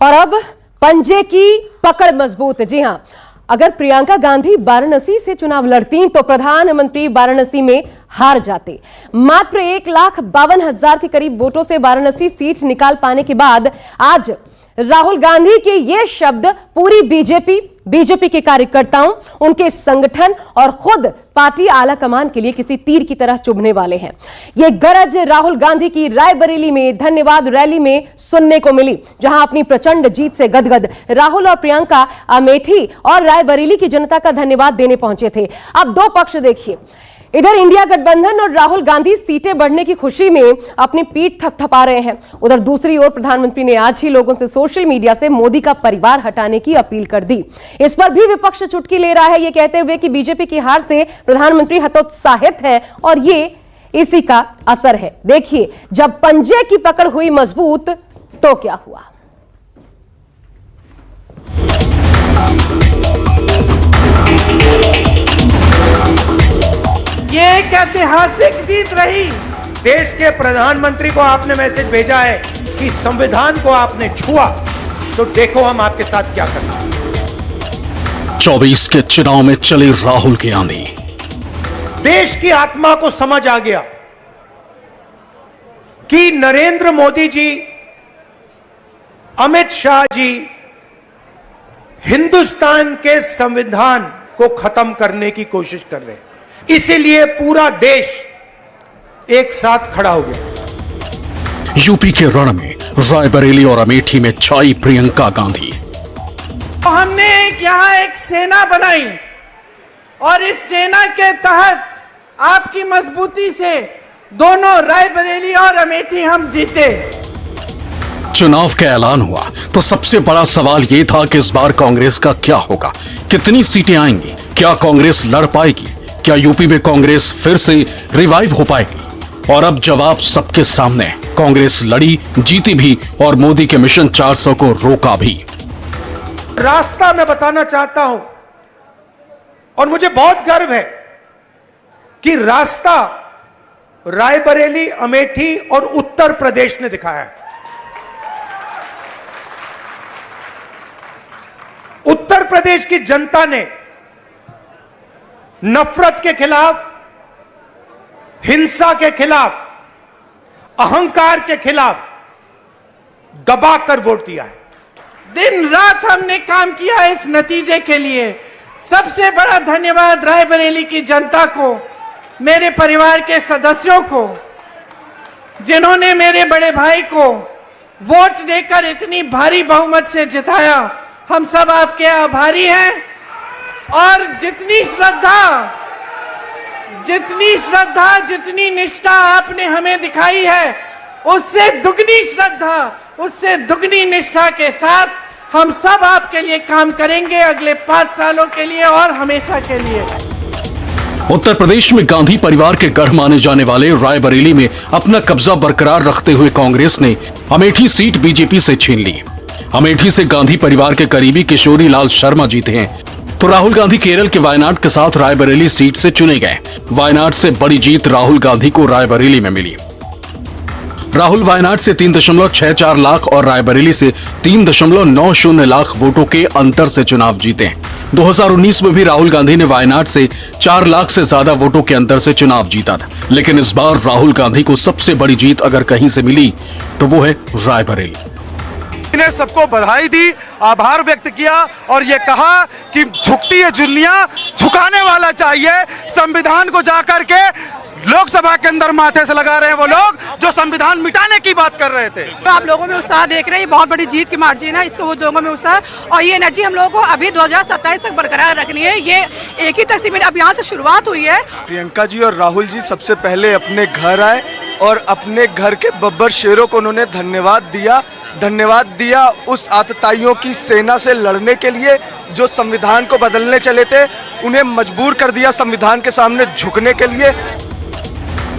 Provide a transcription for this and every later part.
और अब पंजे की पकड़ मजबूत। जी हां, अगर प्रियंका गांधी वाराणसी से चुनाव लड़ती तो प्रधानमंत्री वाराणसी में हार जाते। मात्र 1,52,000 के करीब वोटों से वाराणसी सीट निकाल पाने के बाद आज राहुल गांधी के ये शब्द पूरी बीजेपी के कार्यकर्ताओं, उनके संगठन और खुद पार्टी आला कमान के लिए किसी तीर की तरह चुभने वाले हैं। ये गरज राहुल गांधी की रायबरेली में धन्यवाद रैली में सुनने को मिली, जहां अपनी प्रचंड जीत से गदगद राहुल और प्रियंका अमेठी और रायबरेली की जनता का धन्यवाद देने पहुंचे थे। अब दो पक्ष देखिए, इधर इंडिया गठबंधन और राहुल गांधी सीटें बढ़ने की खुशी में अपनी पीठ थपथपा रहे हैं, उधर दूसरी ओर प्रधानमंत्री ने आज ही लोगों से सोशल मीडिया से मोदी का परिवार हटाने की अपील कर दी। इस पर भी विपक्ष चुटकी ले रहा है, ये कहते हुए कि बीजेपी की हार से प्रधानमंत्री हतोत्साहित है और ये इसी का असर है। देखिए, जब पंजे की पकड़ हुई मजबूत तो क्या हुआ। ये एक ऐतिहासिक जीत रही। देश के प्रधानमंत्री को आपने मैसेज भेजा है कि संविधान को आपने छुआ तो देखो हम आपके साथ क्या करते हैं। 24 के चुनाव में चली राहुल की आंधी। देश की आत्मा को समझ आ गया कि नरेंद्र मोदी जी, अमित शाह जी हिंदुस्तान के संविधान को खत्म करने की कोशिश कर रहे हैं। इसीलिए पूरा देश एक साथ खड़ा हो गया। यूपी के रण में रायबरेली और अमेठी में छाई प्रियंका गांधी। हमने यहां एक सेना बनाई और इस सेना के तहत आपकी मजबूती से दोनों रायबरेली और अमेठी हम जीते। चुनाव का ऐलान हुआ तो सबसे बड़ा सवाल यह था कि इस बार कांग्रेस का क्या होगा, कितनी सीटें आएंगी, क्या कांग्रेस लड़ पाएगी, क्या यूपी में कांग्रेस फिर से रिवाइव हो पाएगी। और अब जवाब सबके सामने, कांग्रेस लड़ी, जीती भी और मोदी के मिशन 400 को रोका भी। रास्ता मैं बताना चाहता हूं और मुझे बहुत गर्व है कि रास्ता रायबरेली, अमेठी और उत्तर प्रदेश ने दिखाया है। उत्तर प्रदेश की जनता ने नफरत के खिलाफ, हिंसा के खिलाफ, अहंकार के खिलाफ दबाकर वोट दिया है। दिन रात हमने काम किया इस नतीजे के लिए। सबसे बड़ा धन्यवाद रायबरेली की जनता को, मेरे परिवार के सदस्यों को, जिन्होंने मेरे बड़े भाई को वोट देकर इतनी भारी बहुमत से जिताया। हम सब आपके आभारी हैं और जितनी श्रद्धा, जितनी निष्ठा आपने हमें दिखाई है, उससे दुगनी श्रद्धा, उससे दुगनी निष्ठा के साथ हम सब आपके लिए काम करेंगे अगले 5 सालों के लिए और हमेशा के लिए। उत्तर प्रदेश में गांधी परिवार के गढ़ माने जाने वाले रायबरेली में अपना कब्जा बरकरार रखते हुए कांग्रेस ने अमेठी सीट बीजेपी से छीन ली। अमेठी से गांधी परिवार के करीबी किशोरी लाल शर्मा जीते हैं, तो राहुल गांधी केरल के वायनाड के साथ रायबरेली सीट से चुने गए। वायनाड से बड़ी जीत राहुल गांधी को रायबरेली में मिली। राहुल वायनाड से 3.64 लाख और रायबरेली से 3.90 लाख वोटों के अंतर से चुनाव जीते। 2019 में भी राहुल गांधी ने वायनाड से 4 लाख से ज्यादा वोटों के अंतर से चुनाव जीता था, लेकिन इस बार राहुल गांधी को सबसे बड़ी जीत अगर कहीं से मिली तो वो है रायबरेली। ने सबको बधाई दी, आभार व्यक्त किया और ये कहा कि झुकती है दुनिया, झुकाने वाला चाहिए। संविधान को जाकर के लोकसभा के अंदर माथे से लगा रहे हैं वो लोग जो संविधान मिटाने की बात कर रहे थे। तो आप लोगों में उत्साह देख रहे हैं, बहुत बड़ी जीत की मार्जिन है, इसको वो लोगों में उत्साह और ये एनर्जी हम लोगों को अभी 2027 तक बरकरार रखनी है। ये एक ही तस्वीर अब यहाँ से शुरुआत हुई है। प्रियंका जी और राहुल जी सबसे पहले अपने घर आए और अपने घर के बब्बर शेरों को उन्होंने धन्यवाद दिया उस आतताइयों की सेना से लड़ने के लिए जो संविधान को बदलने चले थे। उन्हें मजबूर कर दिया संविधान के सामने झुकने के लिए।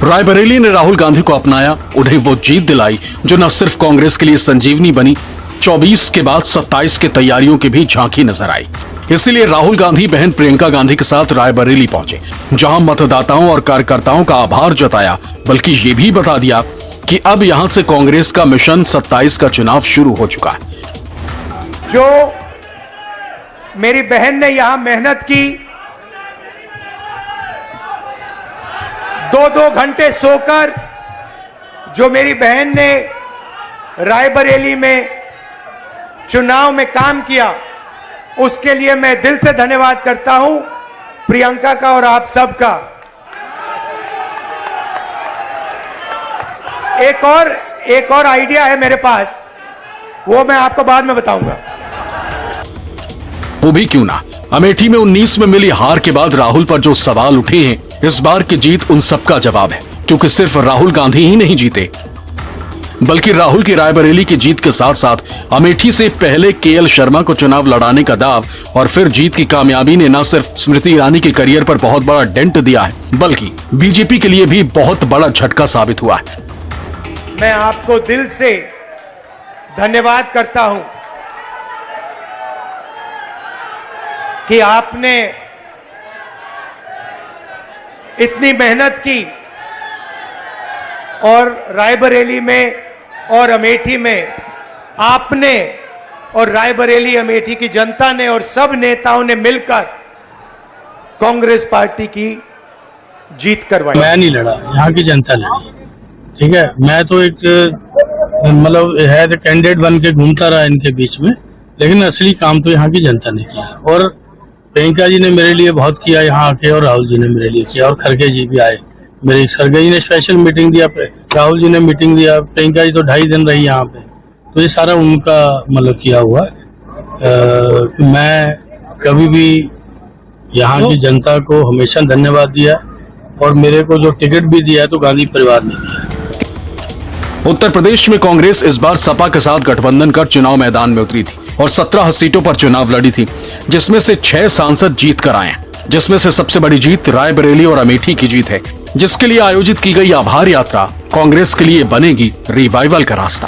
रायबरेली ने राहुल गांधी को अपनाया, उन्हें वो जीत दिलाई जो न सिर्फ कांग्रेस के लिए संजीवनी बनी, 24 के बाद 27 के तैयारियों की भी झांकी नजर आई। इसलिए राहुल गांधी बहन प्रियंका गांधी के साथ रायबरेली पहुंचे, जहां मतदाताओं और कार्यकर्ताओं का आभार जताया, बल्कि ये भी बता दिया कि अब यहां से कांग्रेस का मिशन 27 का चुनाव शुरू हो चुका है। जो मेरी बहन ने यहां मेहनत की, 2-2 घंटे सोकर जो मेरी बहन ने रायबरेली में चुनाव में काम किया, उसके लिए मैं दिल से धन्यवाद करता हूं प्रियंका का और आप सबका। एक और आइडिया है मेरे पास, वो मैं आपको बाद में बताऊंगा। वो भी क्यों ना, अमेठी में 19 में मिली हार के बाद राहुल पर जो सवाल उठे हैं, इस बार की जीत उन सबका जवाब है, क्योंकि सिर्फ राहुल गांधी ही नहीं जीते, बल्कि राहुल की रायबरेली की जीत के साथ साथ अमेठी से पहले केएल शर्मा को चुनाव लड़ाने का दाव और फिर जीत की कामयाबी ने न सिर्फ स्मृति ईरानी के करियर पर बहुत बड़ा डेंट दिया है, बल्कि बीजेपी के लिए भी बहुत बड़ा झटका साबित हुआ है। मैं आपको दिल से धन्यवाद करता हूं कि आपने इतनी मेहनत की और रायबरेली में और अमेठी में आपने और रायबरेली अमेठी की जनता ने और सब नेताओं ने मिलकर कांग्रेस पार्टी की जीत करवाई। मैं नहीं लड़ा, यहाँ की जनता लड़ी। ठीक है, मैं तो एक मतलब है कैंडिडेट बन के घूमता रहा इनके बीच में, लेकिन असली काम तो यहाँ की जनता ने किया। और प्रियंका जी ने मेरे लिए बहुत किया यहाँ आके, और राहुल जी ने मेरे लिए किया, और खड़गे जी भी आए। मेरी खड़गे जी ने स्पेशल मीटिंग दिया, राहुल जी ने मीटिंग दिया, प्रियंका जी तो 2.5 दिन रही यहाँ पे। तो ये सारा उनका मतलब किया हुआ है। मैं कभी भी यहाँ की जनता को हमेशा धन्यवाद दिया, और मेरे को जो टिकट भी दिया है तो गांधी परिवार ने दिया। उत्तर प्रदेश में कांग्रेस इस बार सपा के साथ गठबंधन कर चुनाव मैदान में उतरी थी और 17 सीटों पर चुनाव लड़ी थी, जिसमें से 6 सांसद जीत कर आए, जिसमें से सबसे बड़ी जीत रायबरेली और अमेठी की जीत है, जिसके लिए आयोजित की गई आभार यात्रा कांग्रेस के लिए बनेगी रिवाइवल का रास्ता।